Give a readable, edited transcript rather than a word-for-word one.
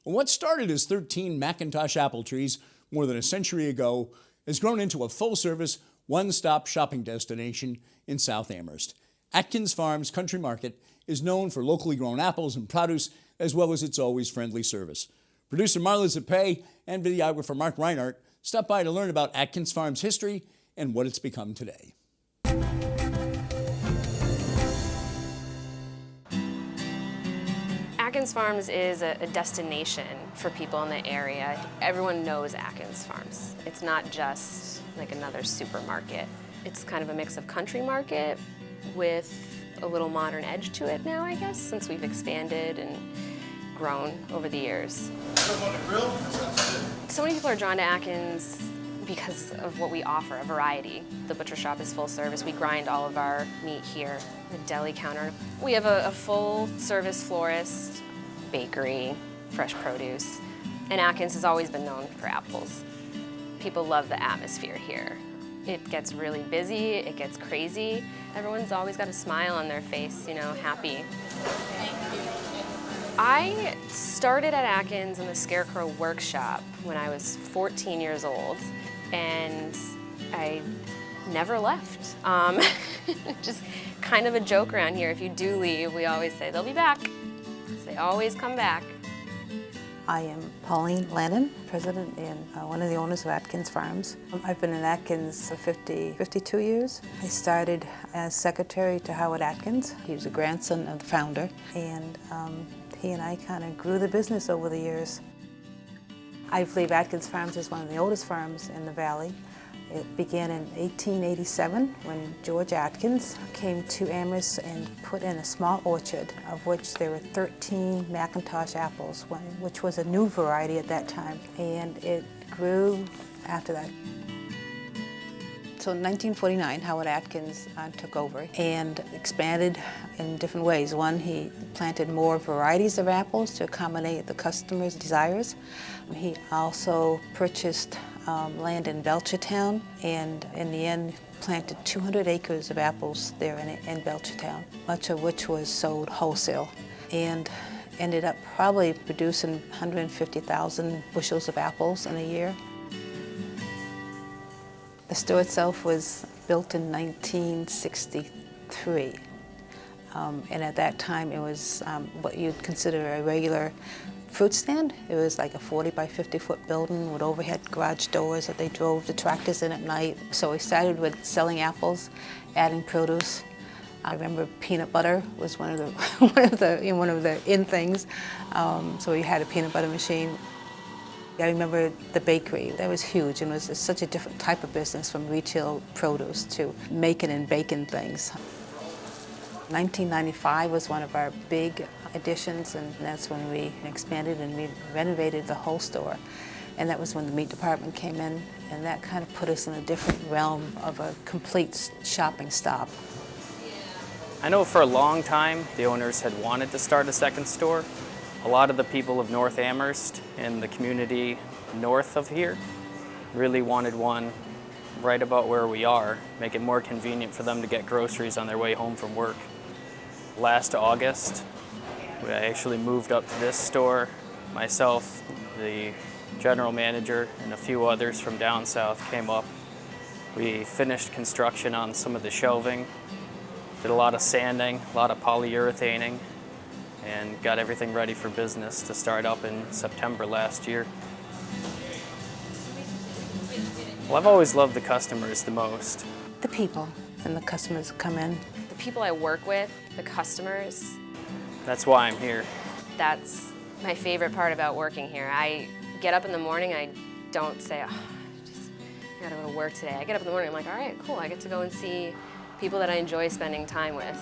Well, what started as 13 Macintosh apple trees more than a century ago has grown into a full-service, one-stop shopping destination in South Amherst. Atkins Farms Country Market is known for locally grown apples and produce, as well as its always friendly service. Producer Marla Zippay and videographer Marc Rhinehart stopped by to learn about Atkins Farms' history and what it's become today. Atkins Farms is a destination for people in the area. Everyone knows Atkins Farms. It's not just like another supermarket. It's kind of a mix of country market with a little modern edge to it now, I guess, since we've expanded and grown over the years. So many people are drawn to Atkins because of what we offer, a variety. The butcher shop is full service. We grind all of our meat here. The deli counter. We have a full service florist, bakery, fresh produce, and Atkins has always been known for apples. People love the atmosphere here. It gets really busy, it gets crazy. Everyone's always got a smile on their face, you know, happy. I started at Atkins in the Scarecrow workshop when I was 14 years old, and I never left. Just kind of a joke around here. If you do leave, we always say they'll be back. They always come back. I am Pauline Lannon, president and one of the owners of Atkins Farms. I've been in Atkins for 52 years. I started as secretary to Howard Atkins. He was a grandson of the founder, and he and I kind of grew the business over the years. I believe Atkins Farms is one of the oldest farms in the valley. It began in 1887 when George Atkins came to Amherst and put in a small orchard, of which there were 13 Macintosh apples, which was a new variety at that time, and it grew after that. So in 1949, Howard Atkins took over and expanded in different ways. One, he planted more varieties of apples to accommodate the customers' desires. He also purchased land in Belchertown, and in the end planted 200 acres of apples there in Belchertown, much of which was sold wholesale, and ended up probably producing 150,000 bushels of apples in a year. The store itself was built in 1963, and at that time it was what you'd consider a regular fruit stand. It was like a 40 by 50 foot building with overhead garage doors that they drove the tractors in at night. So we started with selling apples, adding produce. I remember peanut butter was one of the in things. So we had a peanut butter machine. I remember the bakery. That was huge, and it was such a different type of business from retail produce to making and baking things. 1995 was one of our big additions, and that's when we expanded and we renovated the whole store. And that was when the meat department came in, and that kind of put us in a different realm of a complete shopping stop. I know for a long time the owners had wanted to start a second store. A lot of the people of North Amherst and the community north of here really wanted one right about where we are, make it more convenient for them to get groceries on their way home from work. Last August, I actually moved up to this store. Myself, the general manager, and a few others from down south came up. We finished construction on some of the shelving, did a lot of sanding, a lot of polyurethaning, and got everything ready for business to start up in September last year. Well, I've always loved the customers the most. The people and the customers come in. The people I work with, the customers. That's why I'm here. That's my favorite part about working here. I get up in the morning, I don't say, oh, I gotta go to work today. I get up in the morning, I'm like, all right, cool, I get to go and see people that I enjoy spending time with.